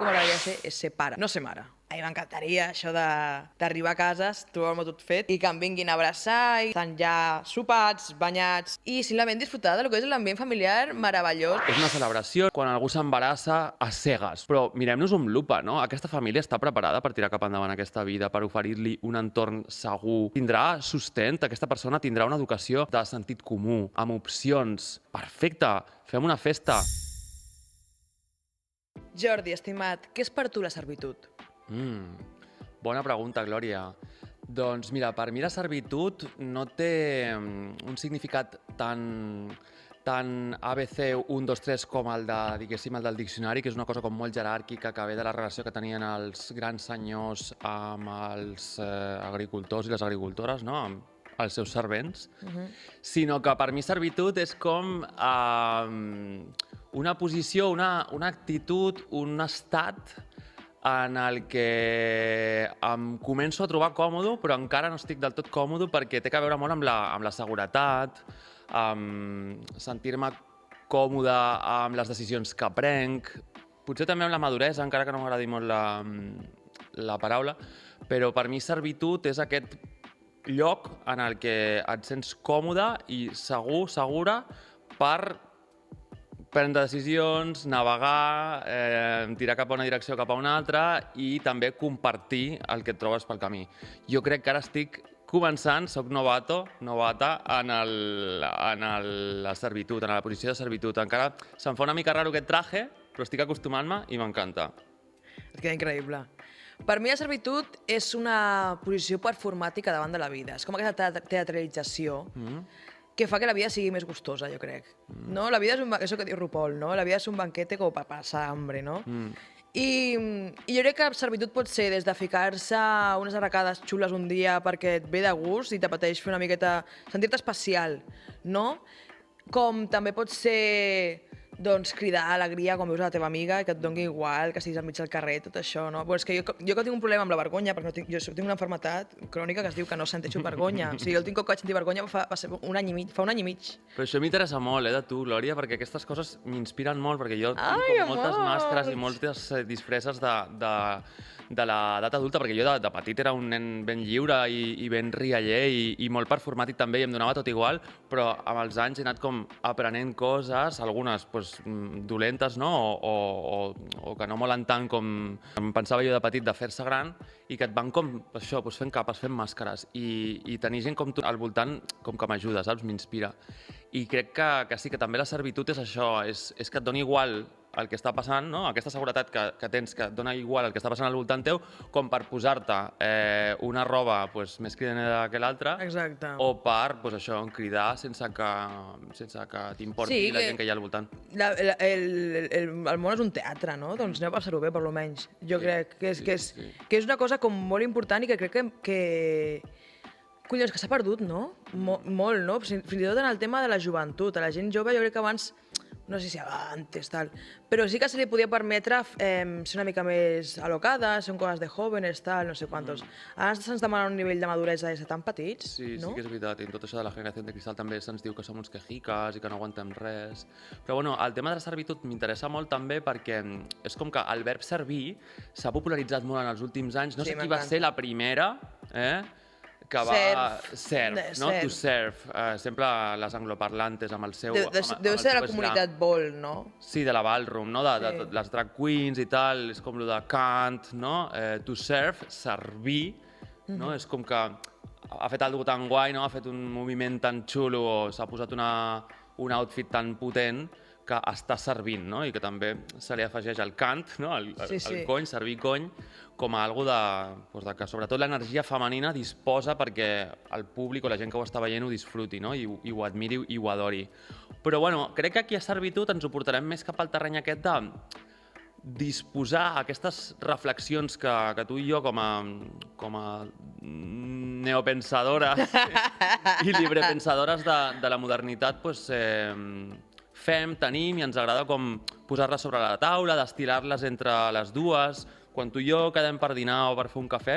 Com m'agradaria ser és ser pare, no ser mare. A mi m'encantaria això d'arribar a cases, trobar-me tot fet i que em vinguin a abraçar, i estan ja sopats, banyats i simplement disfrutar del que és l'ambient familiar meravellós. És una celebració quan algú s'embarassa a cegues. Però mirem-nos amb lupa, no? Aquesta família està preparada per tirar cap endavant aquesta vida, per oferir-li un entorn segur. Tindrà sustent, aquesta persona tindrà una educació de sentit comú, amb opcions. Perfecte, fem una festa. Jordi, estimat, què és per tu la servitud? Bona pregunta, Glòria. Doncs mira, per mi la servitud no té un significat tan ABC 1, 2, 3 com el del diccionari, que és una cosa com molt jeràrquica, que ve de la relació que tenien els grans senyors amb els agricultors i les agricultores, no? Amb els seus servents, sinó que per mi servitud és com una posició, una actitud, un estat en el que em començo a trobar còmode, però encara no estic del tot còmode perquè té a veure molt amb la seguretat, amb sentir-me còmode amb les decisions que prenc, potser també amb la maduresa, encara que no m'agradi molt la paraula, però per mi servitud és aquest lloc en el que et sents còmode i segur, segura, per prendre decisions, navegar, tirar cap a una direcció o cap a una altra i també compartir el que et trobes pel camí. Jo crec que ara estic començant, soc novata en la servitud, en la posició de servitud. Encara se'm fa una mica raro aquest traje, però estic acostumant-me i m'encanta. Et queda increïble. Per mi la servitud és una posició performàtica davant de la vida. És com aquesta teatralització que fa que la vida sigui més gustosa, jo crec. No? La vida és això que diu RuPaul, no? La vida és un banquete com per passar hambre, no? I jo crec que la servitud pot ser des de ficar-se unes arracades xules un dia perquè et ve de gust i t'apeteix fer una miqueta... sentir-te especial, no? Com també pot ser doncs, cridar alegria quan veus a la teva amiga i que et doni igual, que estiguis al mig del carrer, tot això, no? Però és que jo que tinc un problema amb la vergonya, perquè jo tinc una malaltia crònica que es diu que no senteixo vergonya. O sigui, jo el tinc cop que vaig sentir vergonya fa un any i mig. Però això m'interessa molt, de tu, Glòria, perquè aquestes coses m'inspiren molt, perquè jo tinc com moltes amor! màscares i moltes disfresses de l'edat adulta, perquè jo de petit era un nen ben lliure i ben rialler i molt performàtic també, i em donava tot igual, però amb els anys he anat com aprenent coses, algunes dolentes, no? O que no molen tant com em pensava jo de petit de fer-se gran, i que et van com això, fent capes, fent màscares, i tenir gent com tu al voltant com que m'ajuda, saps? M'inspira. I crec que sí, que també la servitud és això, és que et doni igual el que està passant, no? Aquesta seguretat que tens, que et dona igual el que està passant al voltant teu, com per posar-te una roba més cridanera que l'altra, Exacte. o per això, cridar sense que t'importi la gent que hi ha al voltant. El món és un teatre, no? Doncs aneu a passar-ho bé, per almenys. Jo crec que és una cosa com molt important i que crec que collons, que s'ha perdut, no? Molt, no? Fins i tot en el tema de la joventut. A la gent jove jo crec que abans, no sé si abans, tal, però sí que se li podia permetre ser una mica més alocada, ser coses de jóvenes, tal, no sé quantos. Ara se'ns demana un nivell de maduresa de ser tan petits, sí, no? Sí que és veritat, i en tot això de la generació de cristal també se'ns diu que som uns quejiques i que no aguantem res. Però bueno, el tema de la servitud m'interessa molt també perquè és com que el verb servir s'ha popularitzat molt en els últims anys. No sé qui va ser la primera, que va... Serve, no? To serve. Sempre les angloparlantes amb el seu... Deu ser de la comunitat Ball, no? Sí, de la ballroom, no? De les drag queens i tal, és com el de cant, no? To serve, servir, no? És com que ha fet alguna tan guai, no? Ha fet un moviment tan xulo o s'ha posat un outfit tan potent que està servint, no? I que també se li afegeix el cant, no? El cony, servir cony, com a algo de que sobretot l'energia femenina disposa perquè el públic o la gent que ho està veient ho disfruti, no? I ho admiri i ho adori. Però bueno, crec que aquí a servitud ens ho portarem més cap al terreny aquest de disposar aquestes reflexions que tu i jo com a neopensadores i librepensadores de la modernitat fem, tenim i ens agrada com posar-les sobre la taula, destilar-les entre les dues. Quan tu i jo quedem per dinar o per fer un cafè,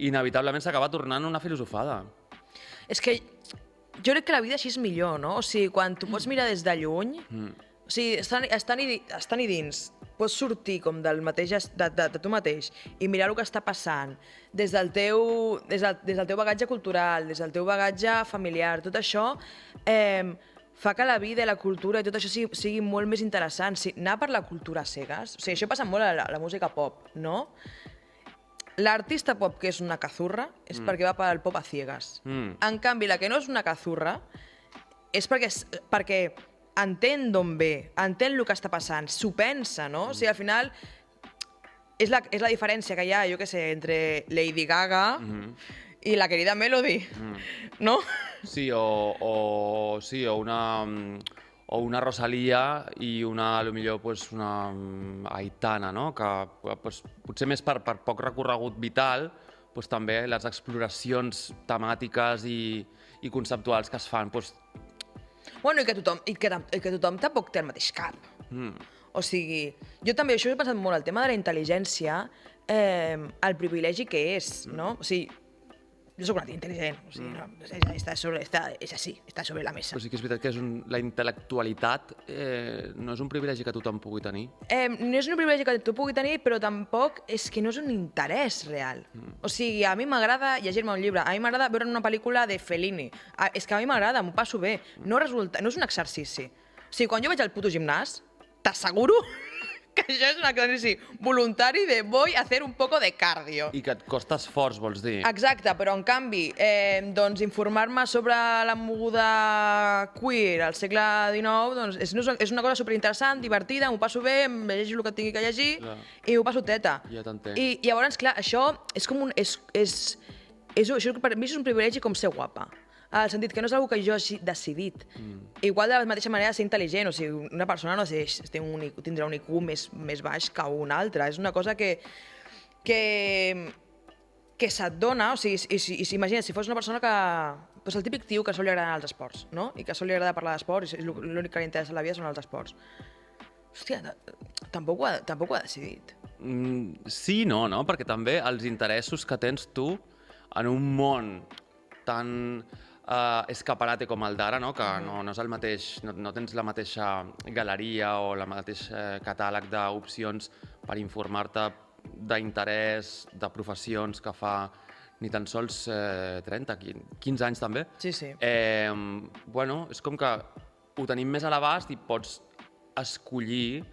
inevitablement s'acaba tornant una filosofada. És que jo crec que la vida així és millor, no? O sigui, quan tu pots mirar des de lluny, O sigui, estan-hi dins. Pots sortir com del mateix, de tu mateix i mirar el que està passant des del teu bagatge cultural, des del teu bagatge familiar. Tot això fa que la vida i la cultura i tot això sigui molt més interessant. Anar per la cultura cegues, o sigui, això passa molt a la música pop, no? L'artista pop que és una cazurra és perquè va pel pop a ciegas. En canvi, la que no és una cazurra és perquè entén d'on ve, entén el que està passant, s'ho pensa, no? O sigui, al final, és la diferència que hi ha, jo què sé, entre Lady Gaga i la querida Melody, no? Sí, o una Rosalía i potser pues, una Aitana, no? Que pues, potser més per poc recorregut vital, pues, també les exploracions temàtiques i conceptuals que es fan. Pues... Bueno, i que tothom tampoc té el mateix cap. O sigui, jo també, això he pensat molt, el tema de la intel·ligència, el privilegi que és, no? O sigui, jo soc una tia intel·ligent, o sigui, és així, està sobre la mesa. Però sí que és veritat que la intel·lectualitat no és un privilegi que tothom pugui tenir. No és un privilegi que tu pugui tenir, però tampoc és que no és un interès real. O sigui, a mi m'agrada llegir-me un llibre, a mi m'agrada veure una pel·lícula de Fellini. És que a mi m'agrada, m'ho passo bé. No és un exercici. O sigui, quan jo vaig al puto gimnàs, t'asseguro que això és un exercici voluntari de voy a hacer un poco de cardio. I que et costa esforç, vols dir? Exacte, però en canvi, doncs informar-me sobre la moguda queer al segle XIX doncs és una cosa superinteressant, divertida, m'ho passo bé, em llegeixo el que tingui que llegir i m'ho passo teta. Ja t'entenc. I llavors, clar, això és com això per mi és un privilegi com ser guapa. Al sentit que no és una que jo hagi decidit. Igual de la mateixa manera ser intel·ligent, o sigui, una persona no sé, tindrà un IQ més baix que una altra. És una cosa que se't dona, o sigui, imagina't, si fos una persona que... Doncs el típic tio que sol li agradar els esports, no? I que sol li agrada parlar d'esports, i l'únic que li interessa a la vida són els esports. Hòstia, tampoc ho ha decidit. Sí i no, perquè també els interessos que tens tu en un món tan escaparate com el d'ara, no? Que no és el mateix, no tens la mateixa galeria o el mateix catàleg d'opcions per informar-te d'interès, de professions que fa ni tan sols 30, 15 anys també. Sí, sí. Bueno, és com que ho tenim més a l'abast i pots escollir.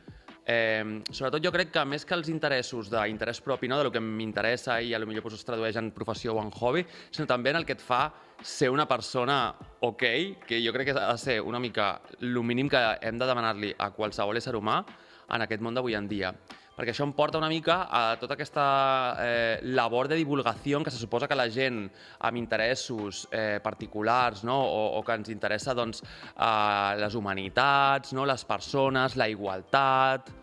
Sobretot jo crec que més que els interessos d'interès propi, no? De lo que m'interessa i potser es tradueix en professió o en hobby, sinó també en el que et fa ser una persona ok, que jo crec que ha de ser una mica el mínim que hem de demanar-li a qualsevol ésser humà en aquest món d'avui en dia. Perquè això em porta una mica a tota aquesta labor de divulgació que se suposa que la gent amb interessos particulars, no? o que ens interessa doncs, les humanitats, no? Les persones, la igualtat...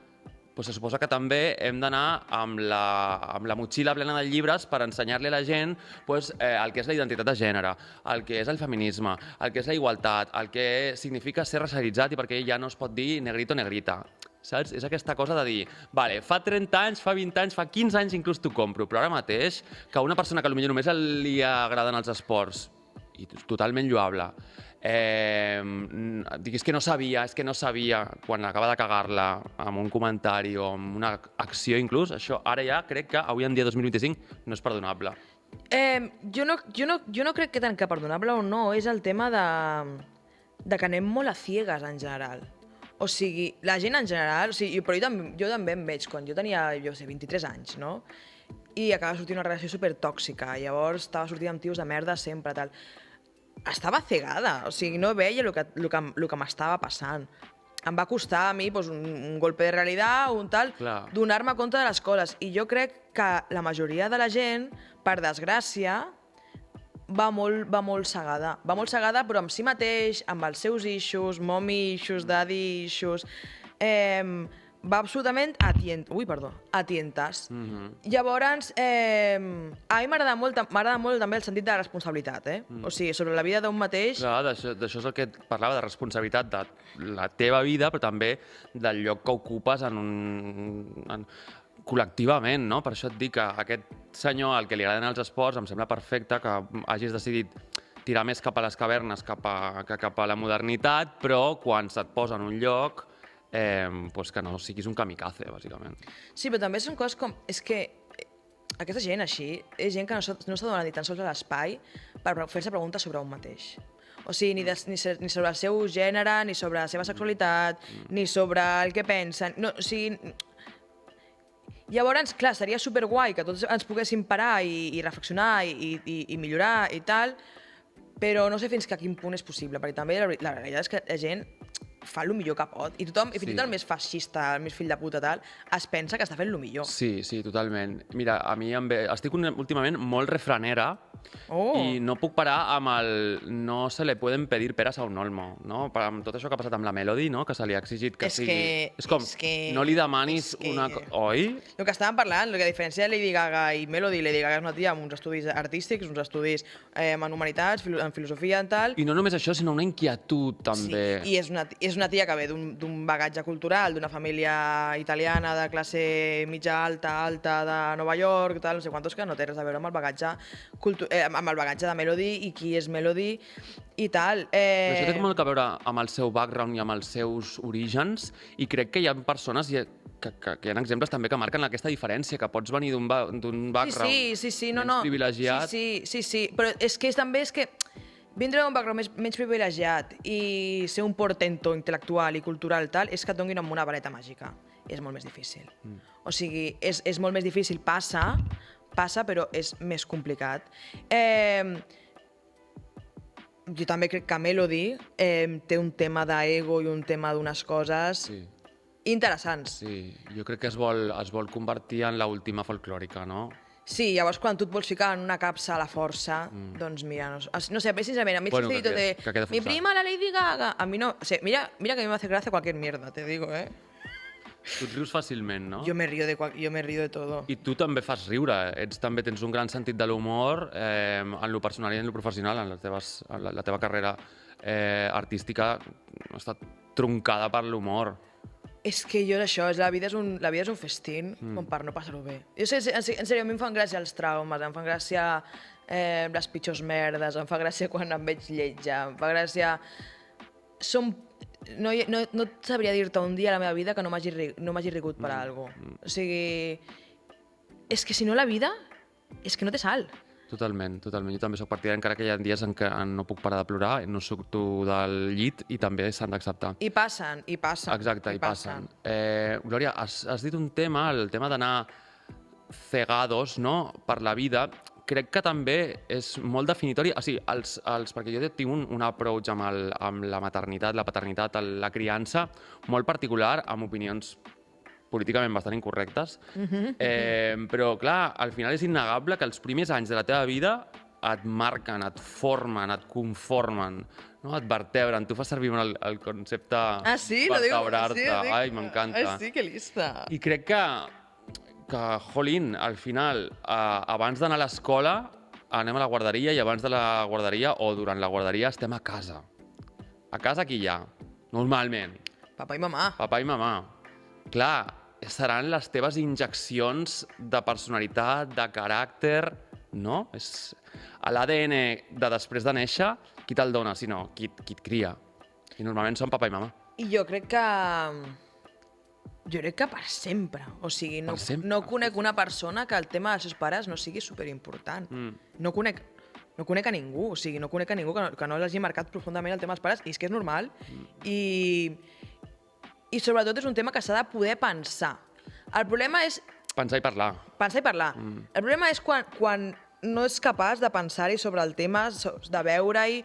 Pues se suposa que també hem d'anar amb la motxilla plena de llibres per ensenyar-li a la gent pues, el que és la identitat de gènere, el que és el feminisme, el que és la igualtat, el que significa ser racialitzat i perquè ja no es pot dir negrito o negrita. Saps? És aquesta cosa de dir, vale, fa 30 anys, fa 20 anys, fa 15 anys inclús t'ho compro, però ara mateix que una persona que potser només li agraden els esports, i totalment lloable, diguis que no sabia quan acaba de cagar-la amb un comentari o amb una acció inclús, això ara ja crec que avui en dia 2025 no és perdonable. Jo no crec que tant que perdonable o no, és el tema de que anem molt a ciegues en general. O sigui, la gent en general, o sigui, però jo també em veig, quan jo tenia, 23 anys, no? I acaba sortint una relació supertòxica, llavors estava sortint amb tios de merda sempre, tal. Estava cegada, o sigui, no veia el que m'estava passant. Em va costar a mi un golpe de realitat, un tal, donar-me compte de les coses. I jo crec que la majoria de la gent, per desgràcia, va molt cegada. Va molt cegada, però amb si mateix, amb els seus issues, mommy issues, daddy issues, va absolutament a tientes. Llavors, a mi m'agrada molt també el sentit de responsabilitat, O sigui, sobre la vida d'un mateix... Clar, d'això és el que et parlava, de responsabilitat de la teva vida, però també del lloc que ocupes col·lectivament, no? Per això et dic que aquest senyor al que li agraden els esports em sembla perfecte que hagis decidit tirar més cap a les cavernes que cap a la modernitat, però quan se't posa en un lloc pues que no siguis un kamikaze, bàsicament. Sí, però també són coses com... És que aquesta gent així és gent que no s'ha donat ni tan sols l'espai per fer-se preguntes sobre un mateix. O sigui, ni sobre el seu gènere, ni sobre la seva sexualitat, ni sobre el que pensen. No, o sigui... Llavors, clar, seria superguai que tots ens poguéssim parar i reflexionar i millorar i tal, però no sé fins a quin punt és possible, perquè també la realitat és que la gent fa el millor que pot, i tothom, i fins i tot el més feixista, el més fill de puta tal, es pensa que està fent el millor. Sí, sí, totalment. Mira, a mi estic últimament molt refranera i no puc parar amb el no se le pueden pedir peras a un olmo, no? Amb tot això que ha passat amb la Melody, no? Que se li ha exigit que sigui... És com, no li demanis una... Oi? El que estàvem parlant, la diferència de Lady Gaga i Melody, Lady Gaga és una tia amb uns estudis artístics, uns estudis en humanitats, en filosofia i tal. I no només això, sinó una inquietud, també. Sí, i és una tia que ve d'un bagatge cultural, d'una família italiana de classe mitja alta de Nova York, tal, no sé quantos, que no té res a veure amb el bagatge de Melody i qui és Melody i tal. Però això té molt a veure amb el seu background i amb els seus orígens, i crec que hi ha persones que hi ha exemples també que marquen aquesta diferència, que pots venir d'un background menys privilegiat. Sí, però també és que vindre d'un background menys privilegiat i ser un portento intel·lectual i cultural tal, és que et donin amb una vareta màgica. És molt més difícil. O sigui, és molt més difícil. Passa, però és més complicat. Jo també crec que Melody té un tema d'ego i un tema d'unes coses interessants. Sí, jo crec que es vol convertir en l'última folclòrica, no? Sí, llavors quan tu et vols ficar en una capsa a la força, doncs mira, no sé, sincerament, a mi el chistito de mi prima la Lady Gaga, a mi no, o sea, mira que a mi me hace gracia cualquier mierda, te digo, Tu et rius fàcilment, no? Jo me río de todo. I tu també fas riure, també tens un gran sentit de l'humor en lo personal i en lo professional, en la teva carrera artística ha estat truncada per l'humor. És que jo és això, la vida és un festín com per no passar-ho bé. Jo sé, en sèrio, a mi em fan gràcia els traumes, em fan gràcia les pitjors merdes, em fa gràcia quan em veig lletja, em fa gràcia... No sabria dir-te un dia a la meva vida que no m'hagi rigut per alguna cosa. O sigui, és que si no la vida, és que no té sal. Totalment. Jo també soc partidari, encara que hi ha dies en què no puc parar de plorar, no surto del llit i també s'han d'acceptar. I passen. Exacte, i passen. Glòria, has dit un tema, el tema d'anar cegados, no?, per la vida. Crec que també és molt definitori, o sigui, perquè jo tinc un approach amb la maternitat, la paternitat, la criança, molt particular, amb opinions políticament bastant incorrectes, però, clar, al final és innegable que els primers anys de la teva vida et marquen, et formen, et conformen, no? Et vertebren. Tu fas servir el concepte vertebrar-te. Ai, m'encanta. Sí, que lista. I crec que jolín, al final, abans d'anar a l'escola, anem a la guarderia, i abans de la guarderia o durant la guarderia estem a casa. A casa qui hi ha? Normalment. Papa i mamà. Papa i mamà. Clar, seran les teves injeccions de personalitat, de caràcter, no? És l'ADN de després de néixer, qui te'l dona, si no, qui et cria. I normalment són papa i mamà. I jo crec que per sempre. O sigui, no conec una persona que el tema dels seus pares no sigui superimportant. No conec a ningú, o sigui, no conec a ningú que no l'hagi marcat profundament el tema dels pares, i és que és normal. I sobretot és un tema que s'ha de poder pensar. El problema és... Pensar i parlar. El problema és quan no ets capaç de pensar-hi sobre el tema, de veure-hi...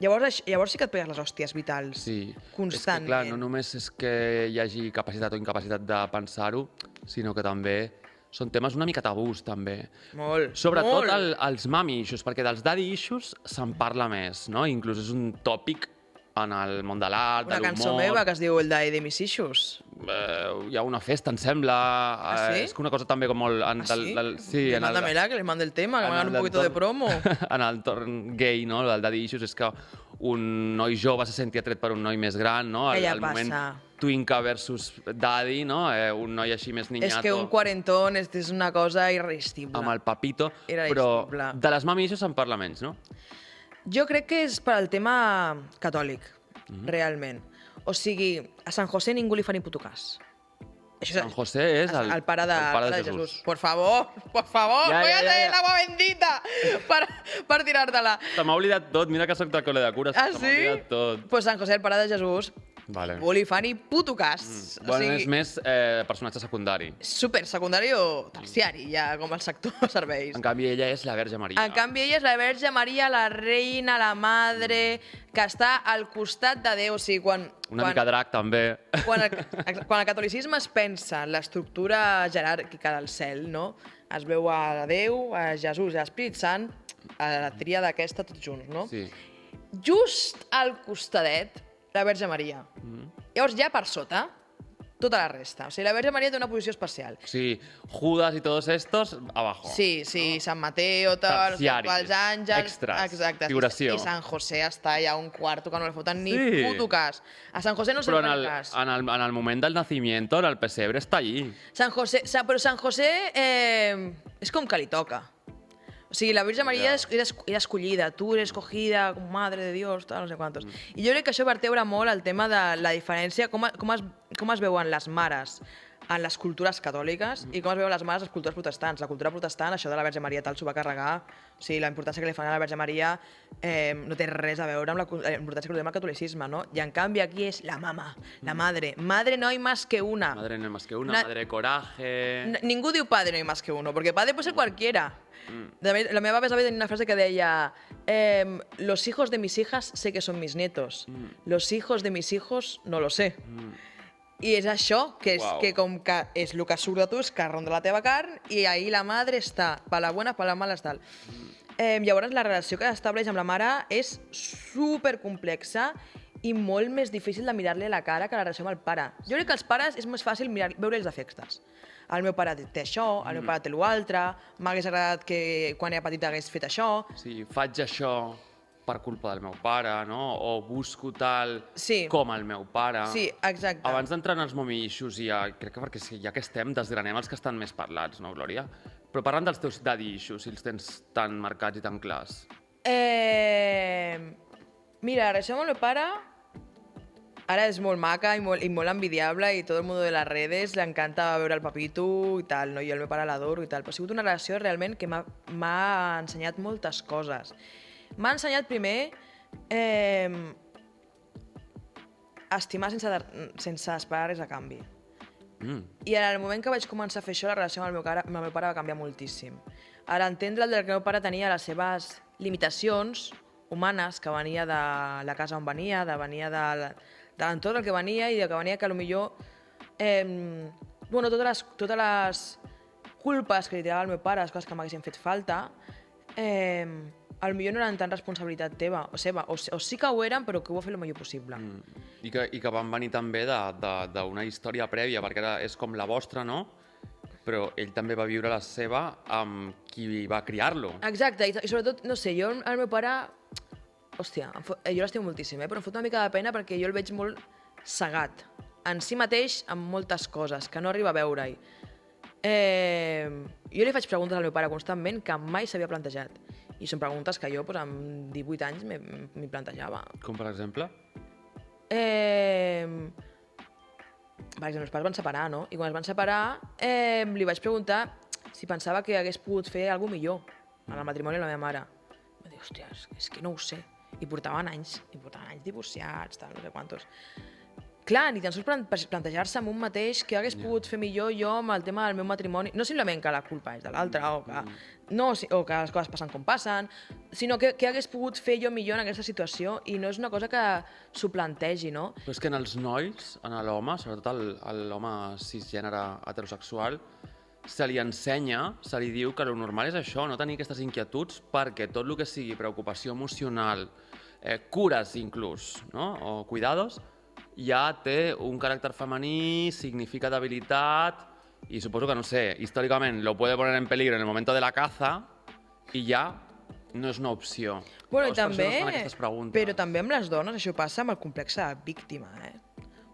Llavors sí que et pegues les hòsties vitals constantment. És que, clar, no només és que hi hagi capacitat o incapacitat de pensar-ho, sinó que també són temes una mica tabús, també. Molt. Sobretot els mommy issues, perquè dels daddy issues se'n parla més, no? Inclús és un tòpic en el món de l'art, de l'humor... Una cançó meva que es diu El Daddy de mis issues. Hi ha una festa, em sembla. Sí? És que una cosa també com molt... Sí, mándamela, que les mande el tema, que me hagan un poquito de promo. En el torn gay, no?, el Daddy Issues, és que un noi jove se sentia atret per un noi més gran, no? Que ja el passa. Moment twinca versus daddy, no? Un noi així més niñato. És que un quarentón és una cosa irresistible. Amb el papito. Irresistible. Però de les mami issues se'n parla menys, no? Jo crec que és per al tema catòlic, realment. O sigui, a San José ningú li fa ni puto cas. Això San José és el pare de Jesús. Por favor, cóllate el agua bendita per tirar-te-la. Se m'ha oblidat tot, mira que soc de col·le de cures. Ah, Se m'ha sí? oblidat tot. Pues San José, el pare de Jesús, Vale. ningú li fa ni puto cas. Bueno, és més personatge secundari. Super secundari o terciari, ja com el sector serveis. En canvi, ella és la Verge Maria. En canvi, ella és la Verge Maria, la reina, la madre, que està al costat de Déu. O sigui, Una mica drac, també. quan el catolicisme es pensa en l'estructura jeràrquica del cel, no? Es veu a Déu, a Jesús i a l'Espírit Sant, a la tríada aquesta tots junts, no? Sí. Just al costadet, la Verge Maria. Llavors, ja per sota, tota la resta. O sigui, la Verge Maria té una posició especial. O sigui, Judas i todos estos, abajo. Sí, Sant Mateo, Terciaris, els àngels... extras, exacte, figuració. I San José està allà a un quarto que no li foten ni Sí. puto cas. A San José no se Però li en fa el, ni cas. en el moment del nacimiento, en el pesebre, està allí. Però Sant José és com que li toca. O sigui, la Virge Maria era escollida, tu eres escogida com madre de Dios, tal, no sé quantos. I jo crec que això vertebra molt el tema de la diferència, com es veuen les mares en les cultures catòliques i com es veuen les mares en les cultures protestants. La cultura protestant, això de la Verge Maria tal, s'ho va carregar. O sigui, la importància que li fan a la Verge Maria no té res a veure amb la importància que li donem al catolicisme, no? I en canvi aquí és la mama, la madre. Madre no hay más que una. Madre no hay más que una, madre coraje... Ningú diu padre no hay más que uno, porque padre puede ser cualquiera. La meva besavi tenia una frase que deia los hijos de mis hijas sé que son mis nietos, los hijos de mis hijos no lo sé. I és això, que és que com que és el que surt de tu, és carron de la teva carn, i ahí la madre està, pa la buena, pa la mala, tal. Llavors, la relació que estableix amb la mare és supercomplexa i molt més difícil de mirar-li a la cara que la relació amb el pare. Jo crec que els pares és més fàcil veure els defectes. El meu pare té això, el meu pare té l'altre, m'hagués agradat que quan era petit hagués fet això. Sí, faig això per culpa del meu pare, no? O busco tal com el meu pare. Sí, exacte. Abans d'entrar en els mommy issues, crec que perquè ja que estem, desgranem els que estan més parlats, no, Glòria? Però parlant dels teus daddy issues, si els tens tan marcats i tan clars. Mira, la relació amb el meu pare ara és molt maca i molt envidiable i tot el món de les redes li encanta veure el papito i tal, no? Jo el meu pare l'adoro i tal, però ha sigut una relació realment que m'ha ensenyat moltes coses. M'ha ensenyat primer a estimar sense esperar res a canvi. I en el moment que vaig començar a fer això, la relació amb el meu pare va canviar moltíssim. A l'entendre que el meu pare tenia les seves limitacions humanes, que venia de la casa on venia, venia de l'entorn del que venia i que venia que potser totes les culpes que li tirava al meu pare, les coses que m'haguessin fet falta, potser no eren tan responsabilitat teva o seva, o sí que ho eren, però que ho va fer el millor possible. I que van venir també d'una història prèvia, perquè ara és com la vostra, no? Però ell també va viure la seva amb qui va criar-lo. Exacte, i sobretot, no sé, jo el meu pare... Hòstia, jo l'estimo moltíssim, però em fot una mica de pena perquè jo el veig molt cegat en si mateix amb moltes coses, que no arriba a veure-hi. Jo li faig preguntes al meu pare constantment que mai s'havia plantejat. I són preguntes que jo amb 18 anys m'hi plantejava. Com per exemple? Per exemple, els pares van separar, no? I quan es van separar li vaig preguntar si pensava que hagués pogut fer alguna millor en el matrimoni amb la meva mare. Em va dir, hòstia, és que no ho sé. I portaven anys divorciats, tal, no sé quantos. Clar, ni tan sols plantejar-se amb un mateix que hagués pogut fer millor jo amb el tema del meu matrimoni. No simplement que la culpa és de l'altre o que les coses passen com passen, sinó que hagués pogut fer jo millor en aquesta situació i no és una cosa que s'ho plantegi, no? Però és que en els nois, en l'home, sobretot l'home cisgènere heterosexual, se li ensenya, se li diu que el normal és això, no tenir aquestes inquietuds, perquè tot el que sigui preocupació emocional, cures inclús, no? O cuidados, ja té un caràcter femení, significa debilitat, y suposo que, no sé, històricament lo puede poner en peligro en el momento de la caza i ja no és una opció. Bueno, i també, però també amb les dones això passa amb el complex de víctima,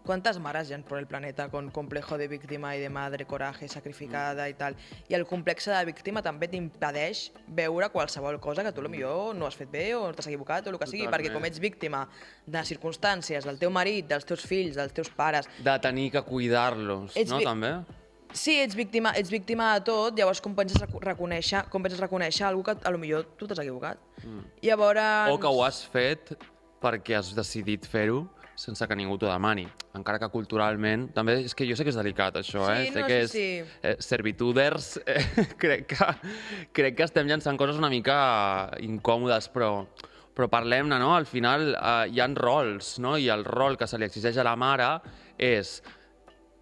O ¿Cuántas mares hi ha por el planeta con complejo de víctima i de madre, coraje, sacrificada i tal? I el complex de víctima també t'impedeix veure qualsevol cosa que tu potser no has fet bé o t'has equivocat o el que sigui, Totalment. perquè com ets víctima de circumstàncies, del teu marit, dels teus fills, dels teus pares... De tenir que cuidar-los, no, també? Sí, ets víctima de tot, llavors com penses reconèixer algú que potser tu t'has equivocat. Llavors... O que ho has fet perquè has decidit fer-ho sense que ningú t'ho demani. Encara que culturalment... També és que jo sé que és delicat, això, Sí, sé no, que sí, és servituders, crec que estem llançant coses una mica incòmodes, però parlem-ne, no? Al final hi ha rols, no? I el rol que se li exigeix a la mare és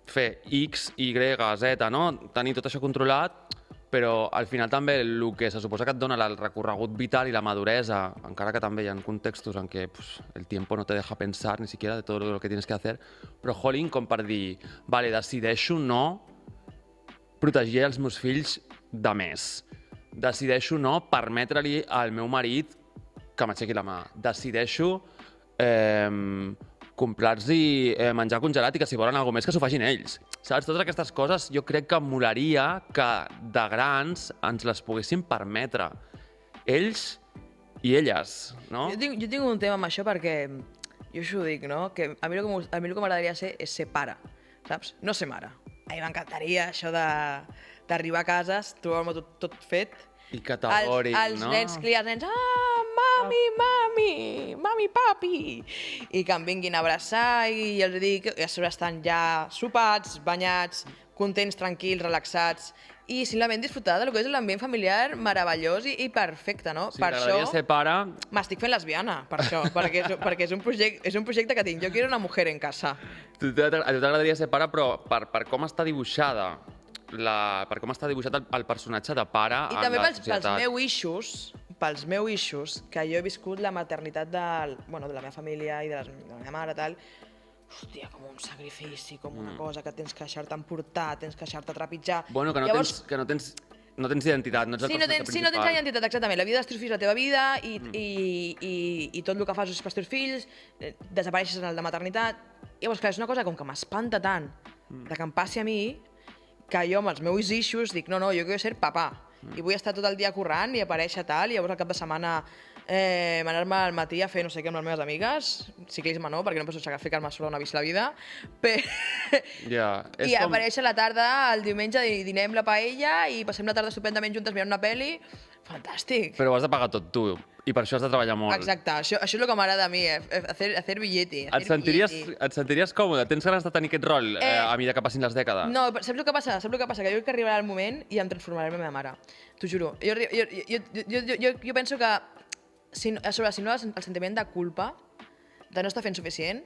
fer X, Y, Z, no? Tenir tot això controlat, però al final també el que se suposa que et dona el recorregut vital i la maduresa, encara que també hi ha contextos en què el tiempo no te deja pensar ni siquiera de todo lo que tienes que hacer, però jolín, com per dir, vale, decideixo no protegir els meus fills de més. Decideixo no permetre-li al meu marit que m'aixequi la mà. Decideixo comprar-los menjar congelat i que si volen alguna més que s'ho facin ells. Saps? Totes aquestes coses jo crec que molaria que de grans ens les poguessin permetre. Ells i elles, no? Jo tinc un tema amb això perquè jo això ho dic, no? Que a mi el que m'agradaria ser és ser pare, saps? No ser mare. A mi m'encantaria això d'arribar a cases, trobar-me tot fet. I categòric, no? Els nens, nens, mami, papi, i que em vinguin a abraçar i els dic, i a sobre estan ja sopats, banyats, contents, tranquils, relaxats, i simplement disfrutar del que és l'ambient familiar meravellós i perfecte, no? Si Per això t'agradaria ser pare... m'estic fent lesbiana, per això, perquè és un projecte que tinc. Jo quiero una mujer en casa. A tu t'agradaria ser pare, però per com està dibuixada per com està dibuixat el personatge de pare I en també la pels societat. pels meus issues, que jo he viscut la maternitat de la meva família i de la meva mare, tal, hòstia, com un sacrifici, com una cosa que tens que deixar-te emportar, tens que deixar-te trepitjar. Bueno, que no tens identitat, no ets el personatge principal. Sí, no tens la identitat, exactament. La vida dels teus fills és la teva vida i tot el que fas és pels teus fills, desapareixes en el de maternitat. Llavors, clar, és una cosa com que m'espanta tant de que em passi a mi, que jo amb els meus issues dic, no, jo vull ser papà i vull estar tot el dia currant i aparèixer tal, i llavors al cap de setmana anar-me al matí a fer no sé què amb les meves amigues, ciclisme no, perquè no posso ficar-me sobre una bici la vida, i aparèixer a la tarda, el diumenge, dinem la paella i passem la tarda estupendament juntes mirant una pel·li. Fantàstic. Però ho has de pagar tot tu, i per això has de treballar molt. Exacte, això és el que m'agrada a mi, hacer billete. Et sentiries còmode? Tens ganes de tenir aquest rol a mesura que passin les dècades? No, saps el que passa? Que jo crec que arribarà el moment i em transformaré en la meva mare. T'ho juro. Jo penso que si no el sentiment de culpa, de no estar fent suficient,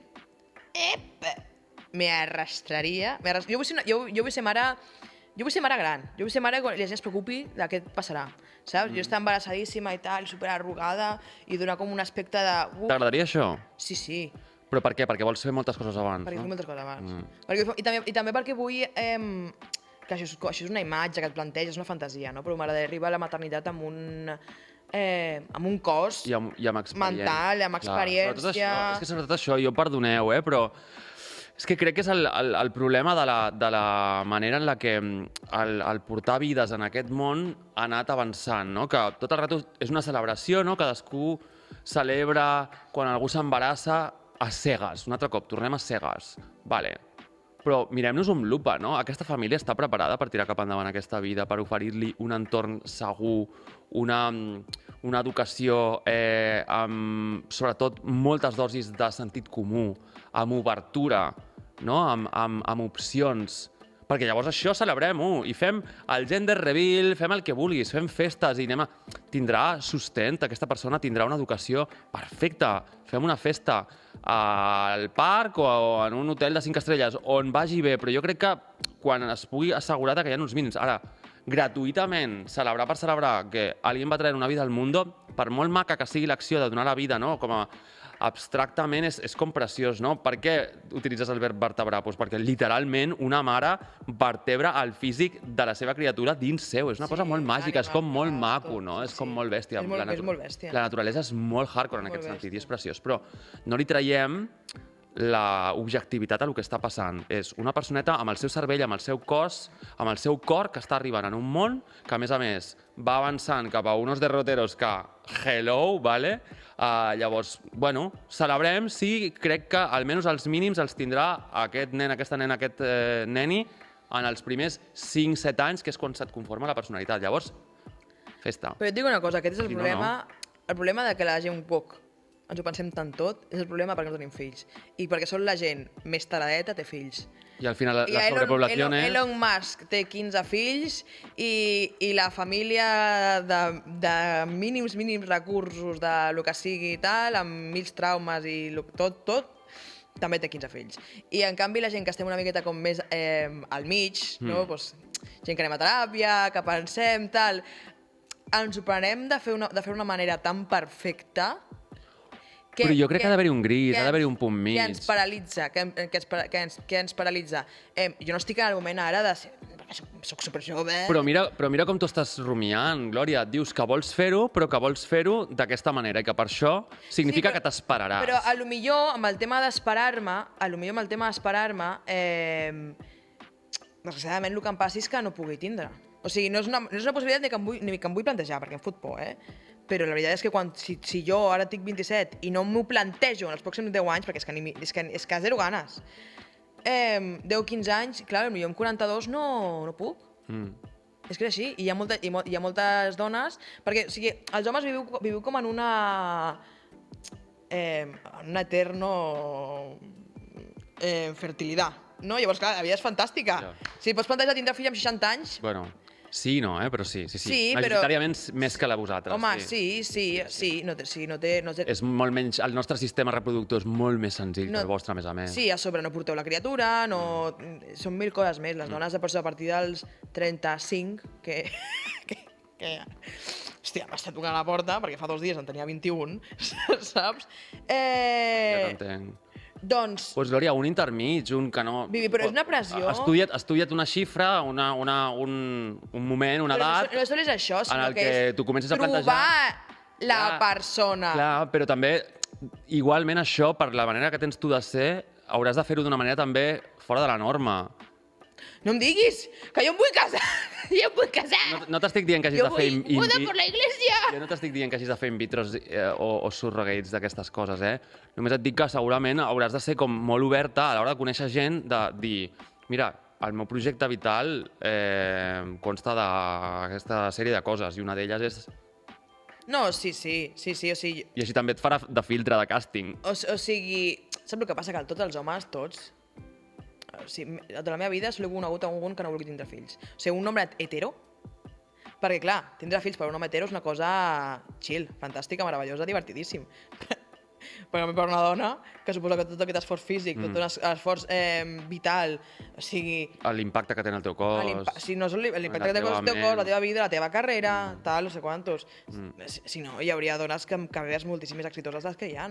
me arrastraria. Jo vull ser mare... Jo vull ser mare gran, jo vull ser mare quan la gent es preocupi de què et passarà, saps? Jo estar embarassadíssima i tal, superarrugada i donar com un aspecte de... T'agradaria això? Sí. Però per què? Perquè vols fer moltes coses abans, perquè no? fer moltes coses abans. I també perquè vull... que això és una imatge que et planteges, és una fantasia, no? Però m'agradaria arribar a la maternitat amb un cos I amb experiència. mental, amb experiència... És que sobretot això, jo perdoneu, però... És que crec que és el problema de la manera en la que el portar vides en aquest món ha anat avançant, no? Que tot el rato és una celebració, no? Cadascú celebra quan algú s'embarassa a cegues. Un altre cop, tornem a cegues. Vale. Però mirem-nos amb lupa, no? Aquesta família està preparada per tirar cap endavant aquesta vida, per oferir-li un entorn segur, una educació amb, sobretot, moltes dosis de sentit comú, amb obertura, no? Amb opcions. Perquè llavors això celebrem-ho i fem el gender reveal, fem el que vulguis, fem festes i tindrà sostén, aquesta persona tindrà una educació perfecta. Fem una festa al parc o en un hotel de 5 estrelles, on vagi bé, però jo crec que quan es pugui assegurar que hi ha uns mínims. Ara, gratuïtament, celebrar per celebrar que algú va traure una vida al món, per molt maca que sigui l'acció de donar la vida, no? Com a abstractament és com preciós, no? Per què utilitzes el verb vertebrar? Doncs perquè literalment una mare vertebra el físic de la seva criatura dins seu. És una cosa molt màgica, és com molt maco, no? És com molt bèstia. És molt bèstia. La naturalesa és molt hardcore en aquest sentit i és preciós, però no li traiem l'objectivitat a el que està passant. És una personeta amb el seu cervell, amb el seu cos, amb el seu cor, que està arribant en un món que, a més, va avançant cap a unos derroteros que, hello, ¿vale? Llavors, bueno, celebrem si crec que almenys els mínims els tindrà aquest nen, aquesta nena, aquest neni en els primers 5-7 anys, que és quan se't conforma la personalitat. Llavors, festa. Però et dic una cosa, aquest és el Si no, problema, no. el problema de que la gent un poc ens ho pensem tant tot, és el problema perquè no tenim fills. I perquè són la gent més taradeta té fills. I al final I la sobrepoblació és... Elon Musk té 15 fills i la família de mínims recursos de lo que sigui i tal, amb mil traumes i tot, també té 15 fills. I en canvi la gent que estem una miqueta com més al mig, no? Pues, gent que anem a teràpia, que pensem, tal, ens ho prenem de fer una manera tan perfecta Però jo crec que ha d'haver-hi un gris, ha d'haver-hi un punt mig. Que ens paralitza, que ens paralitza. Jo no estic en el moment ara de ser... perquè soc superjove. Però mira com tu estàs rumiant, Glòria. Et dius que vols fer-ho, però que vols fer-ho d'aquesta manera i que per això significa que t'esperaràs. Però a lo millor amb el tema d'esperar-me, desgraciadament el que em passi és que no pugui tindre. O sigui, no és una possibilitat ni que em vull plantejar, perquè em fot por, Però la veritat és que si jo ara tinc 27 i no m'ho plantejo en els pròxims 10 anys, perquè és que zero ganes, 10-15 anys, clar, potser amb 42 no puc. És que és així, i hi ha moltes dones, perquè o sigui, els homes viviu com en una eterno fertilitat, no? Llavors, clar, la vida és fantàstica. Ja. Si pots plantejar tindre fill amb 60 anys... Bueno, sí, no, però sí. Sí, majoritàriament més que la vosaltres. Home, sí. No té... És molt menys... El nostre sistema reproductor és molt més senzill que el vostre, a més a més. Sí, a sobre no porteu la criatura, són 1000 coses més. Les dones, a partir dels 35, que hòstia, m'està tocant a la porta, perquè fa 2 dies en tenia 21, saps? Ja t'entenc. Doncs... Pues, Glòria, un intermig, un que no... Vivi, però és una pressió... Estudia't una xifra, un moment, una edat... No sols és això, sinó que tu comences a plantejar... Trobar la persona. Clar, però també, igualment això, per la manera que tens tu de ser, hauràs de fer-ho d'una manera també fora de la norma. No em diguis, que jo em vull casar! Jo em vull casar! No t'estic dient que hagis de fer... Jo vull per la iglesia! Jo no t'estic dient que hagis de fer in vitros o surrogates d'aquestes coses, Només et dic que segurament hauràs de ser com molt oberta a l'hora de conèixer gent, de dir, mira, el meu projecte vital consta d'aquesta sèrie de coses i una d'elles és... No, sí, o sigui... I així també et farà de filtre de càsting. O sigui, saps el que passa? Que tots els homes, o sigui, de la meva vida he conegut algun que no vulgui tindre fills. O sigui, un home hetero, perquè clar, tindre fills per un home hetero és una cosa chill, fantàstica, meravellosa, divertidíssim. Però per una dona, que suposa que tot aquest esforç físic, tot un esforç vital, o sigui... L'impacte que té en el teu cos... Si no és l'impacte que té en el teu cos, la teva vida, la teva carrera, tal, no sé quantos. Si no, hi hauria dones amb carreres moltíssim més exitoses les que hi ha.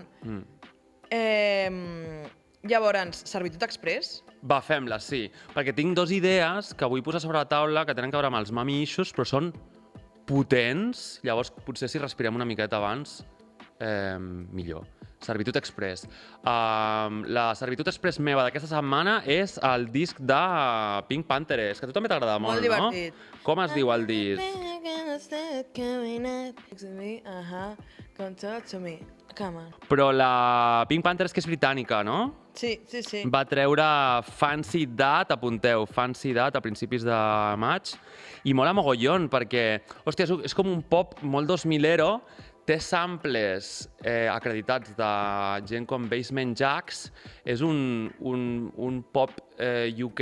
Llavors, servitud express? Va, fem-la, sí. Perquè tinc 2 idees que vull posar sobre la taula que tenen a veure amb els mommy issues, però són potents. Llavors, potser si respirem una miqueta abans, millor. Servitud express. La servitud express meva d'aquesta setmana és el disc de Pink Panthers, que a tu també t'agrada molt, no? Molt divertit. Com es diu el disc? Come talk to me. Come on. Però la Pink Panthers, que és britànica, no? Sí. Va treure Fancy That, apunteu, Fancy That a principis de maig, i mola mogollon, perquè, hòstia, és com un pop molt 2000ero, té samples acreditats de gent com Basement Jaxx, és un pop UK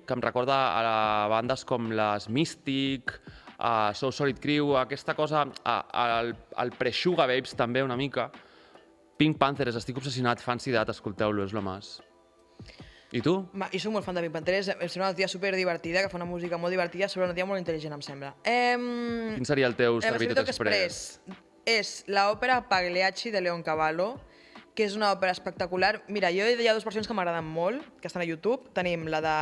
que em recorda a bandes com les Mystic, a So Solid Crew, aquesta cosa, al pre-Sugar Babes també una mica. Pink Panthers, estic obsessionat, Fancy That, escolteu-lo, és lo más. I tu? Jo soc molt fan de Pink Panthers, em sembla una tia superdivertida, que fa una música molt divertida sobre una tia molt intel·ligent, em sembla. Quin seria el teu servitud express? És l'òpera Pagliacci de Leoncavallo, que és una òpera espectacular. Mira, hi ha dues versions que m'agraden molt, que estan a YouTube. Tenim la de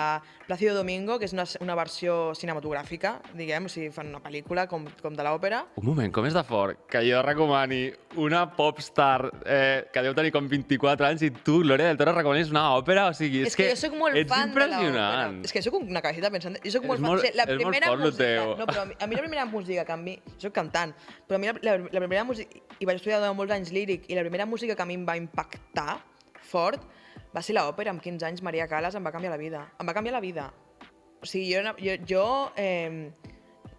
Plácido Domingo, que és una versió cinematogràfica, diguem, o sigui, fan una pel·lícula com de l'òpera. Un moment, com és de fort que jo recomani una popstar que deu tenir com 24 anys i tu, Gloria del Toro, recomanis una òpera? O sigui, és que jo soc molt ets fan de l'òpera. impressionant. És que soc una cabecita pensant... Jo soc molt És fan. molt- O sigui, la és molt primera fort, lo música... teu. No, però a mi la primera música que a mi... Jo soc cantant, però a mi la primera música... I vaig estudiar durant molts anys líric, i la primera música que a mi em va impactar fort va ser l'òpera. Amb 15 anys, Maria Callas em va canviar la vida. Em va canviar la vida. O sigui, jo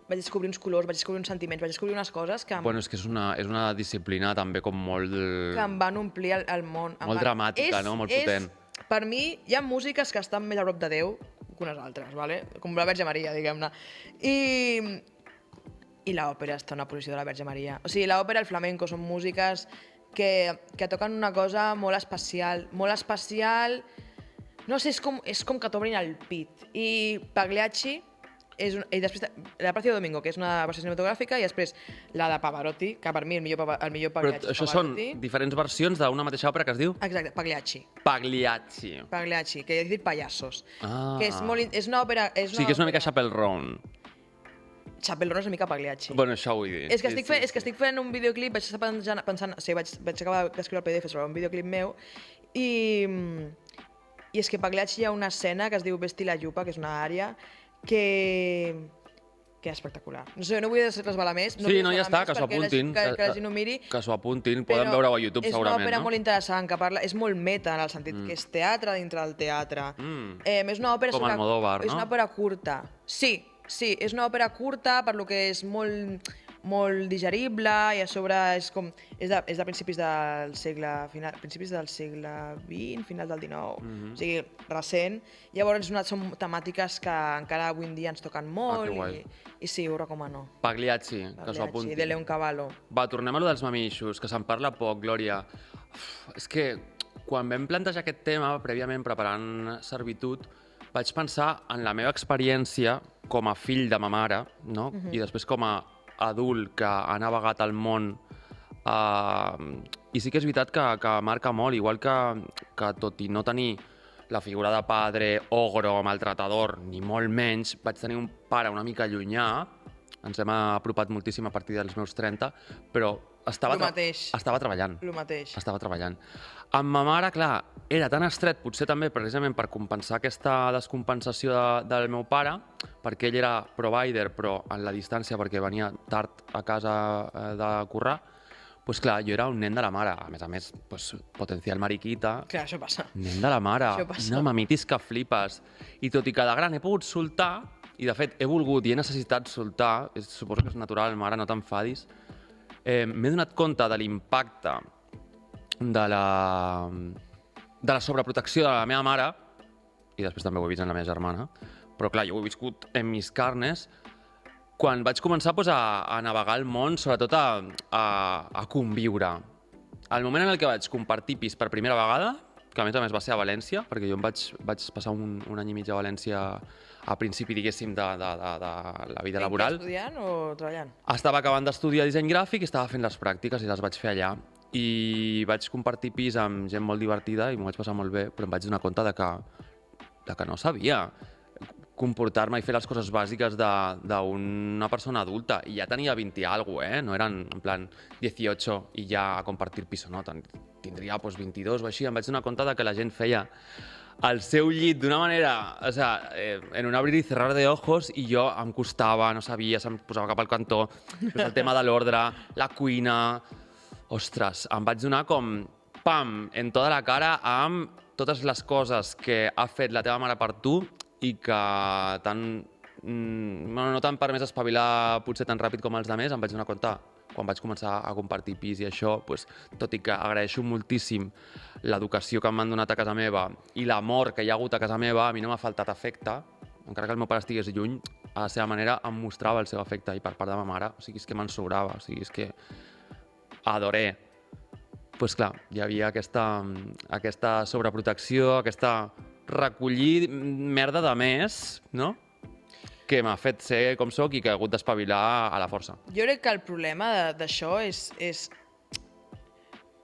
vaig descobrir uns colors, vaig descobrir uns sentiments, vaig descobrir unes coses que Bueno, és que és una disciplina també com molt... em van omplir el món. Molt dramàtica, no? Molt potent. Per mi, hi ha músiques que estan més a prop de Déu que unes altres, ¿vale? Com la Verge Maria, diguem-ne. I l'òpera està en una posició de la Verge Maria. O sigui, l'òpera i el flamenco són músiques que toquen una cosa molt especial. Molt especial... No sé, és com que t'obrin el pit. I Pagliacci i després la Plácido Domingo, que és una versió cinematogràfica, i després la de Pavarotti, que per mi el millor Però Pagliacci és això són Pavarotti. diferents versions d'una mateixa òpera que es diu Exacte, Pagliacci. Pagliacci. Pagliacci, que he dit payasos. Ah. Que és una òpera... O sigui que és una mica Chapel Roan. Chapel Roan és una mica Pagliacci. Bueno, això vull dir. És que estic fent un videoclip, vaig estar pensant... O sigui, vaig acabar d'escriure el PDF sobre un videoclip meu i és que a Pagliacci hi ha una escena que es diu Vesti la Llupa, que és una àrea que és espectacular. No sé, no vull resbalar més. Sí, no, ja està, que s'ho apuntin. Que la gent ho miri. Que s'ho apuntin, poden veure-ho a YouTube És una segurament, òpera no? molt interessant, que parla... És molt meta, en el sentit que és teatre dintre del teatre. És una òpera... Com Almodóvar, no? És una òpera curta. Sí, és una òpera curta, per lo que és molt digerible, i a sobre és de principis del segle XX, final del XIX, o sigui, recent. Llavors són temàtiques que encara avui en dia ens toquen molt, que guai. i sí, ho recomano. Pagliacci, que s'ho apuntin. De Leoncavallo. Va, tornem a lo dels mamixos, que se'n parla poc, Glòria. És que quan vam plantejar aquest tema, prèviament preparant Servitud, vaig pensar en la meva experiència com a fill de ma mare, no? I després com a adult que ha navegat el món. I sí que és veritat que marca molt, igual que tot i no tenir la figura de padre, ogro, maltratador, ni molt menys, vaig tenir un pare una mica llunyà, ens hem apropat moltíssim a partir dels meus 30, però estava treballant. El mateix. Estava treballant. Amb ma mare, clar, era tan estret, potser també precisament per compensar aquesta descompensació del meu pare, perquè ell era provider, però en la distància, perquè venia tard a casa de currar, doncs clar, jo era un nen de la mare. A més, potencial mariquita. Clar, això passa. Nen de la mare. Això passa. Una mamitis que flipes. I tot i que de gran he pogut soltar, i de fet he volgut i he necessitat soltar, suposo que és natural, mare, no t'enfadis, m'he donat compte de l'impacte de la sobreprotecció de la meva mare, i després també ho he vist en la meva germana, però clar, jo ho he viscut en mis carnes, quan vaig començar a navegar el món, sobretot a conviure. El moment en el que vaig compartir pis per primera vegada, que a més va ser a València, perquè jo em vaig passar un any i mig a València a principi, diguéssim, de la vida laboral. Estudiant o treballant? Estava acabant d'estudiar disseny gràfic i estava fent les pràctiques i les vaig fer allà. I vaig compartir pis amb gent molt divertida i m'ho vaig passar molt bé, però em vaig donar compte de que no sabia comportar-me i fer les coses bàsiques d'una persona adulta. I ja tenia 20 i alguna cosa, no eren en plan 18 i ja a compartir pis, no, tindria 22 o així. Em vaig donar compte de que la gent feia al seu llit d'una manera, o sea, en un abrir i cerrar de ojos, i jo em costava, no sabia, se'm posava cap al cantó, el tema de l'ordre, la cuina... Ostres, em vaig donar com pam, en tota la cara amb totes les coses que ha fet la teva mare per tu i que no t'han permès espavilar potser tan ràpid com els altres. Em vaig donar compte quan vaig començar a compartir pis i això, tot i que agraeixo moltíssim l'educació que m'han donat a casa meva i l'amor que hi ha hagut a casa meva, a mi no m'ha faltat afecte, encara que el meu pare estigués lluny, a la seva manera em mostrava el seu afecte, i per part de ma mare, o sigui, és que me'n sobrava, o sigui, és que adoré. Doncs clar, hi havia aquesta sobreprotecció, aquesta recollir merda de més, no?, que m'ha fet ser com soc i que he hagut d'espavilar a la força. Jo crec que el problema d'això és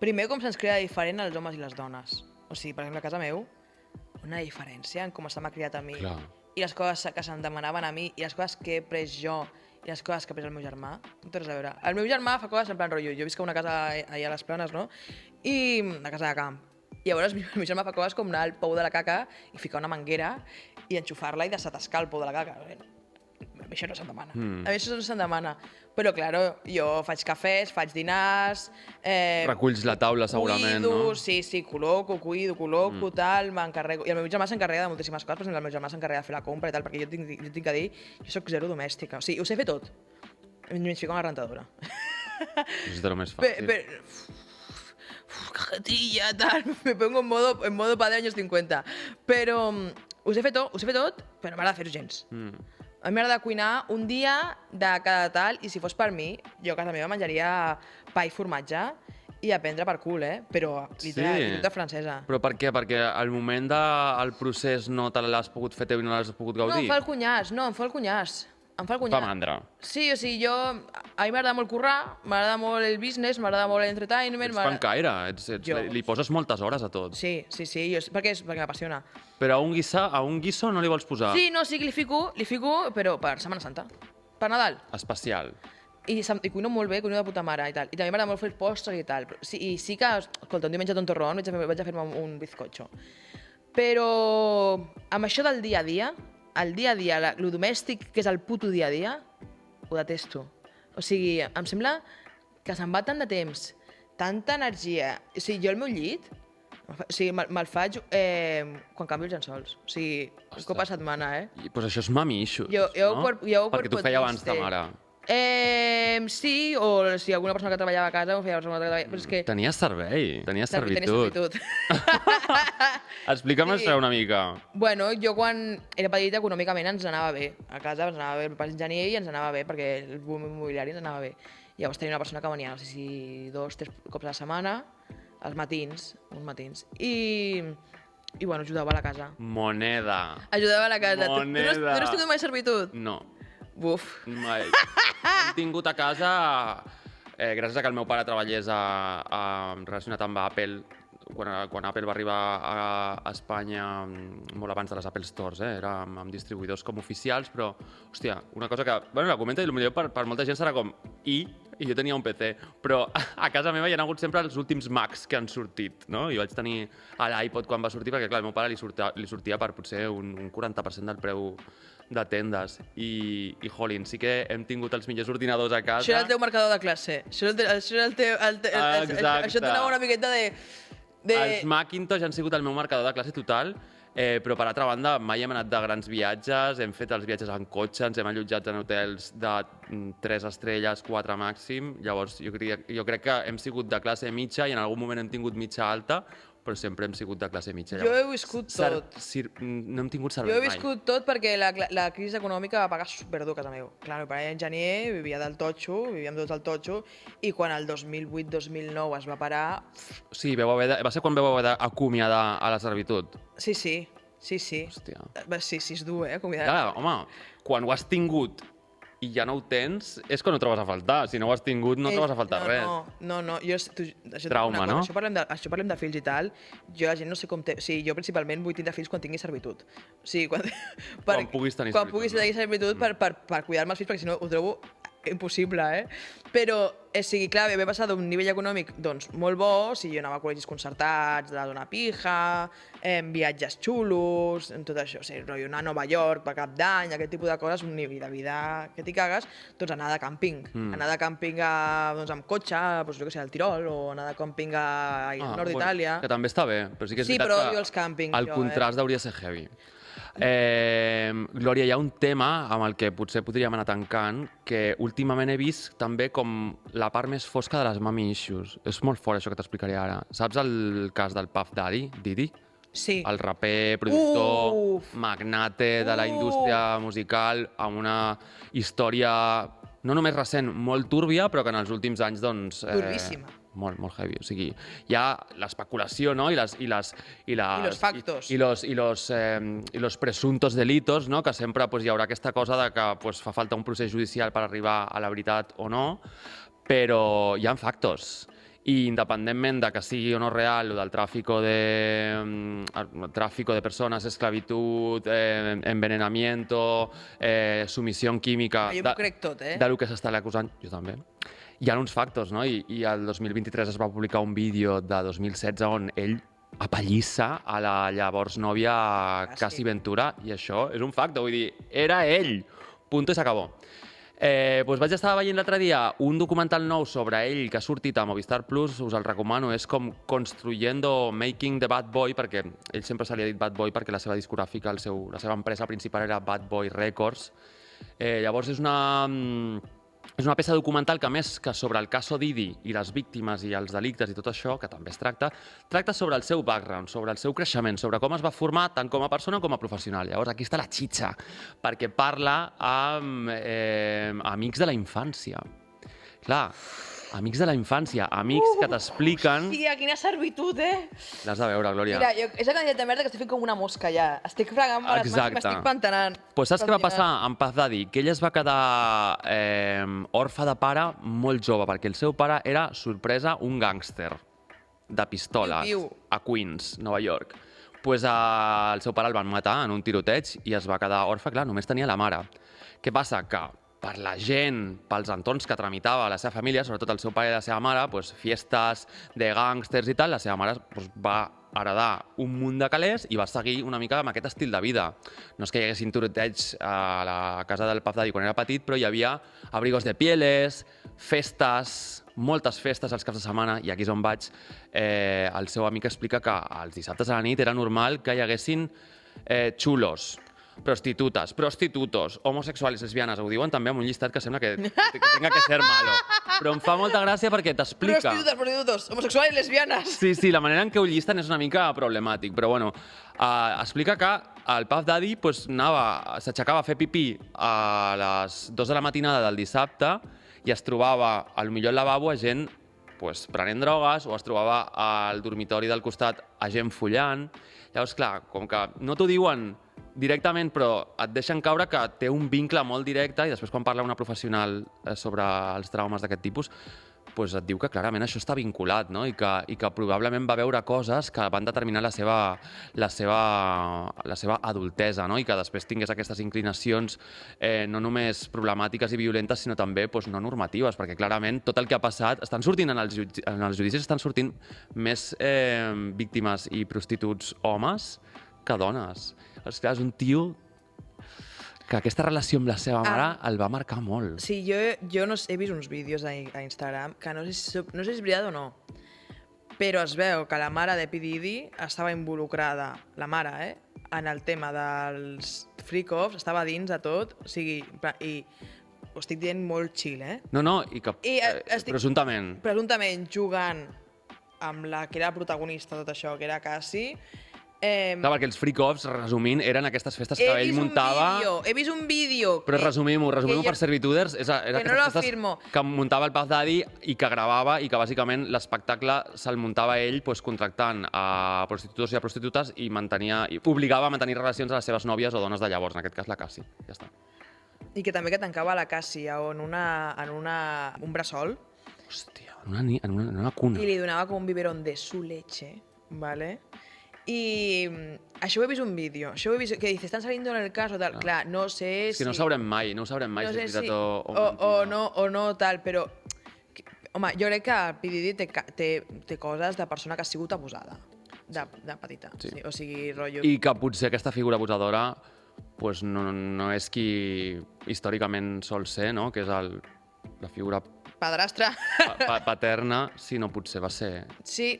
Primer, com se'ns cria diferent als homes i les dones. O sigui, per exemple, a casa meu, una diferència en com se m'ha criat a mi. Clar. I les coses que se'm demanaven a mi, i les coses que he pres jo, i les coses que ha pres el meu germà, no té res a veure. El meu germà fa coses en plan rotllo. Jo visc a una casa allà a les Planes, no? I una casa de camp. I llavors el meu germà fa coses com anar al pou de la caca i ficar una manguera i enxufar-la i desatascar el pou de la caca. A mi això no se'm demana. A mi això no se'm demana. Però, claro, jo faig cafès, faig dinars... Reculls la taula, segurament, cuido, no? Sí, col·loco, tal, m'encarrego... I el meu germà s'encarrega de moltíssimes coses, per exemple, el meu germà s'encarrega de fer la compra i tal, perquè jo tinc que dir, jo soc zero domèstica. O sigui, ho sé fer tot. Menys ficar una rentadora. És de lo més fàcil. Cajetilla, tal, me pongo en modo padre años 50. Però ho sé fer tot, però no m'agrada fer-ho gens. A mi m'agrada cuinar un dia de cada tal, i si fos per mi, jo a casa meva menjaria pa i formatge i aprendre per cul, però literal francesa. Però per què? Perquè al moment del procés no te l'has pogut fer teu i no l'has pogut gaudir? No, em fa el cunyàs. Fa mandra. Sí, o sigui, a mi m'agrada molt currar, m'agrada molt el business, m'agrada molt l'entertainment... Ets pancaire, li poses moltes hores a tot. Sí, perquè m'apassiona. Però a un guiso no li vols posar? Sí, no, sí que li fico, però per Setmana Santa. Per Nadal. Especial. I cuino molt bé, cuino de puta mare i tal. I també m'agrada molt fer postres i tal. I sí que, escolta, un diumenge d'un torrón vaig a fer-me un bizcocho. Però amb això del dia a dia, lo domèstic, que és el puto dia a dia, ho detesto. O sigui, em sembla que se'n va tant de temps, tanta energia. O sigui, jo al meu llit, me'l faig quan canvio els llençols. O sigui, un cop a setmana, Pues això és mami issues, no? Perquè t'ho feia abans ta mare. Sí, o si alguna persona que treballava a casa ho feia persona que treballava... Però és que... Tenies servei, tenies servitud. Explica'm això una mica. Bueno, jo quan era petita econòmicament ens anava bé. A casa ens anava bé, el pare enginyer i ens anava bé perquè el boom immobiliari ens anava bé. Llavors tenia una persona que venia, no sé si 2-3 cops a la setmana, als matins, uns matins. I bueno, ajudava a la casa. Moneda. Ajudava a la casa. Moneda. Tu no has tingut mai servitud? No. Buf. Mai. Hem tingut a casa, gràcies a que el meu pare treballés relacionat amb Apple, quan Apple va arribar a Espanya molt abans de les Apple Stores, era amb distribuïdors com oficials, però, hòstia, una cosa que, bueno, la comenta i potser per molta gent serà com i jo tenia un PC, però a casa meva hi ha hagut sempre els últims Macs que han sortit, no? Jo vaig tenir l'iPod quan va sortir, perquè, clar, al meu pare li sortia per potser un 40% del preu de tendes. I jolín, sí que hem tingut els millors ordinadors a casa. Això era el teu marcador de classe. Això era el teu... Això et donava una miqueta de... Els Macintosh han sigut el meu marcador de classe total, però per altra banda mai hem anat de grans viatges, hem fet els viatges en cotxe, ens hem allotjat en hotels de 3 estrelles, 4 màxim, llavors jo crec que hem sigut de classe mitja i en algun moment hem tingut mitja alta, però sempre hem sigut de classe mitja. Jo he viscut tot. No hem tingut servei mai. Jo he viscut tot perquè la crisi econòmica va pagar superdur a casa meu. Clar, el meu pare era enginyer, vivia del totxo, vivíem tots del totxo, i quan el 2008-2009 es va parar... Sí, va ser quan vau haver d'acomiadar a la servitud. Sí. Hòstia. Sí, és dur, acomiadar. Clar, home, quan ho has tingut i ja no ho tens, és quan ho trobes a faltar. Si no ho has tingut, no trobes a faltar res. No. Trauma, no? Això parlem de fills i tal. Jo la gent no sé com té... O sigui, jo principalment vull tindre fills quan tingui servitud. O sigui, quan puguis tenir servitud. Quan puguis tenir servitud per cuidar-me els fills, perquè si no ho trobo impossible, Però, o sigui, clar, vam passar d'un nivell econòmic, doncs, molt bo, o sigui, jo anava a col·legis concertats, de la zona pija, viatges xulos, tot això, o sigui, rotllo, anar a Nova York per Cap d'Any, aquest tipus de coses, un nivell de vida que t'hi cagues, doncs anar de càmping. Anar de càmping amb cotxe, doncs, jo què sé, al Tirol, o anar de càmping al nord d'Itàlia. Que també està bé, però sí que és veritat però que els càmpings, el contrast hauria de ser heavy. Glòria, hi ha un tema amb el que potser podríem anar tancant, que últimament he vist també com la part més fosca de les mami issues. És molt fort això que t'explicaré ara. Saps el cas del Puff Daddy, Diddy? Sí. El raper, productor, magnate de la indústria musical, amb una història no només recent, molt túrbia, però que en els últims anys, doncs... Turbíssima. Molt heavy. O sigui, hi ha l'especulació, no? I los factos. I los presuntos delitos, no? Que sempre pues, hi haurà aquesta cosa de que pues, fa falta un procés judicial per arribar a la veritat o no, però hi ha factos. i independentment de que sigui o no real, o del tràfico de persones, esclavitud, envenenamiento, sumissió química... Jo m'ho crec tot, De lo que s'està acusant, jo també. Hi ha uns factors, no? I el 2023 es va publicar un vídeo de 2016 on ell apallissa a la llavors nòvia Cassi Ventura, i això és un factor, vull dir, era ell, punto i s'acabó. Doncs vaig estar veient l'altre dia un documental nou sobre ell que ha sortit a Movistar Plus, us el recomano, és com Construyendo Making the Bad Boy, perquè ell sempre se li ha dit Bad Boy perquè la seva discogràfica, la seva empresa principal era Bad Boy Records. Llavors és una peça documental que, més que sobre el cas Didi i les víctimes i els delictes i tot això, que també es tracta sobre el seu background, sobre el seu creixement, sobre com es va formar tant com a persona com a professional. Llavors aquí està la xitxa, perquè parla amb amics de la infància. Clar, amics de la infància, amics que t'expliquen... Hòstia, quina servitud, L'has de veure, Glòria. Mira, és la quantitat de merda que estic fent com una mosca ja. Estic fregant les mans i m'estic pantanant. Pues saps què va passar amb Puff Daddy? Que ell es va quedar orfe de pare molt jove, perquè el seu pare era, sorpresa, un gàngster de pistoles a Queens, Nova York. Pues el seu pare el van matar en un tiroteig i es va quedar orfe, clar, només tenia la mare. Què passa? Que per la gent, pels entorns que tramitava la seva família, sobretot el seu pare i la seva mare, doncs, fiestes de gàngsters i tal, la seva mare doncs, va heredar un munt de calés i va seguir una mica amb aquest estil de vida. No és que hi haguessin tiroteigs a la casa del Puff Daddy quan era petit, però hi havia abrigos de pieles, festes, moltes festes als caps de setmana, i aquí és on vaig. El seu amic explica que els dissabtes a la nit era normal que hi haguessin xulos, prostitutes, prostitutos, homosexuals, lesbianes, ho diuen també amb un llistat que sembla que tenga que ser malo. Però em fa molta gràcia perquè t'explica... Prostitutos, homosexuals i lesbianes. Sí, la manera en què ho llisten és una mica problemàtic, però bueno, explica que el Puff Daddy s'aixecava a fer pipí a les 2 de la matinada del dissabte i es trobava, potser al lavabo, a gent prenent drogues, o es trobava al dormitori del costat a gent follant. Llavors, clar, com que no t'ho diuen directament, però et deixen caure que té un vincle molt directe, i després quan parla una professional sobre els traumes d'aquest tipus, doncs et diu que clarament això està vinculat, no? I que probablement va veure coses que van determinar la seva adultesa, no? I que després tingués aquestes inclinacions no només problemàtiques i violentes, sinó també no normatives, perquè clarament tot el que ha passat, estan sortint en els judicis, estan sortint més víctimes i prostituts homes que dones. És un tio que aquesta relació amb la seva mare el va marcar molt. Sí, jo no sé, he vist uns vídeos a Instagram que no sé si és veritat o no, però es veu que la mare de P. Diddy estava involucrada, la mare, en el tema dels freak-offs, estava dins de tot, o sigui, i ho estic dient molt chill, No, i que presumptament... Presumptament jugant amb la que era la protagonista de tot això, que era Cassi. Clar, perquè els freak-offs, resumint, eren aquestes festes que ell muntava... He vist un vídeo... Però resumim-ho per servituders. Era aquestes festes que muntava el Puff Daddy i que gravava, i que bàsicament l'espectacle se'l muntava ell contractant a prostituts i a prostitutes i obligava a mantenir relacions a les seves nòvies o dones de llavors, en aquest cas la Cassi. Ja està. I que també que tancava la Cassi en un bressol. Hòstia, en una cuna. I li donava com un biberón de su leche, ¿vale? I això ho he vist un vídeo, que dice, estan saliendo en el caso, tal, clar, no sé si... És que no sabrem mai si és veritat o no, tal, però... Home, jo crec que P. Diddy té coses de persona que ha sigut abusada, de petita. O sigui, rotllo... I que potser aquesta figura abusadora no és qui històricament sol ser, no? Que és la figura... Padrastra. Paterna, sinó potser va ser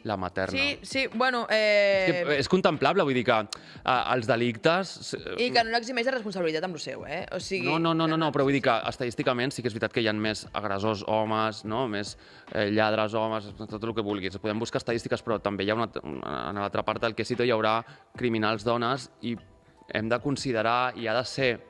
la materna. Sí, bueno... És contemplable, vull dir que els delictes... I que no l'eximeix de responsabilitat amb el seu, O sigui... No, però vull dir que estadísticament sí que és veritat que hi ha més agressors homes, no? Més lladres homes, tot el que vulguis. Podem buscar estadístiques, però també hi ha en l'altra part del quesito hi haurà criminals dones, i hem de considerar, i ha de ser...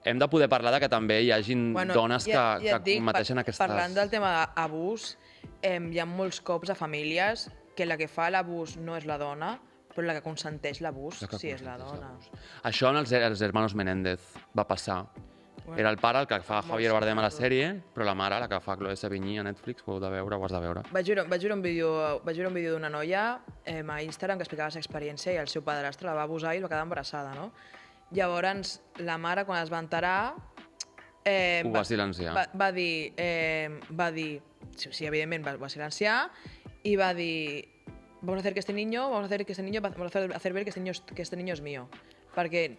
Hem de poder parlar que també hi hagin dones que commeteixen aquestes... Parlant del tema d'abús, hi ha molts cops a famílies que la que fa l'abús no és la dona, però la que consenteix l'abús sí és la dona. Això en els hermanos Menéndez va passar. Era el pare el que fa Javier Bardem a la sèrie, però la mare, la que fa Chloé Sevigny a Netflix, ho heu de veure, ho has de veure. Vaig veure un vídeo d'una noia a Instagram que explicava la seva experiència i el seu padrastre la va abusar i es va quedar embarassada, no? Llavors, la mare, quan es va enterar... Ho va silenciar. Va dir... Sí, evidentment, va silenciar i va dir... Vamos a hacer que este niño, vamos a hacer ver que este niño es mío. Perquè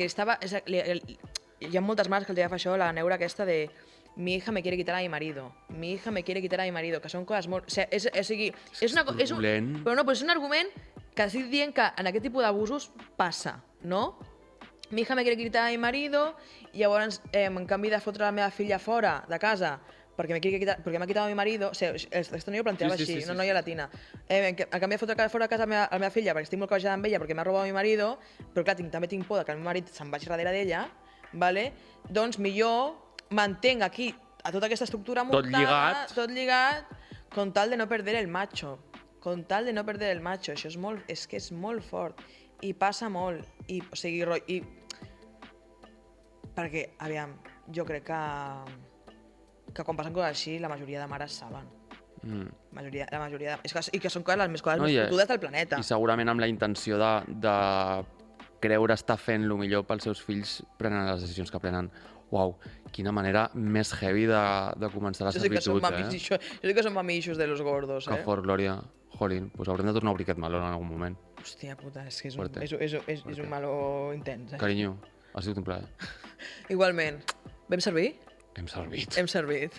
estava... Hi ha moltes mares que els agafa això, la neura aquesta de mi hija me quiere quitar a mi marido, mi hija me quiere quitar a mi marido, que són coses molt... Però no, però és un argument que estic dient que en aquest tipus d'abusos passa, no? Mi hija me quiere quitar a mi marido i llavors, en canvi de fotre la meva filla fora de casa perquè m'ha quitat mi marido... O sigui, esto no ho planteava així, una noia latina. En canvi de fotre fora de casa a la meva filla perquè estic molt cabejada amb ella perquè m'ha robat mi marido, però clar, també tinc por que el meu marit se'n vagi darrere d'ella, vale? Doncs millor mantenc aquí a tota aquesta estructura muntada, tot lligat, con tal de no perder el macho. Con tal de no perder el macho. Això és que és molt fort. I passa molt. O sigui, perquè, aviam, jo crec que quan passen coses així, la majoria de mares saben. La majoria i que són les més coses més fotudes del planeta. I segurament amb la intenció de creure estar fent el millor pels seus fills prenen les decisions que prenen. Uau, quina manera més heavy de començar la servitud, Jo sí que són mamiixos de los gordos, Que fort, Glòria. Jolín, doncs haurem de tornar a obrir aquest meló en algun moment. Hòstia puta, és que és un meló intens, Carinyo, ha sigut un plaer. Igualment. Vam servir? Hem servit. Hem servit.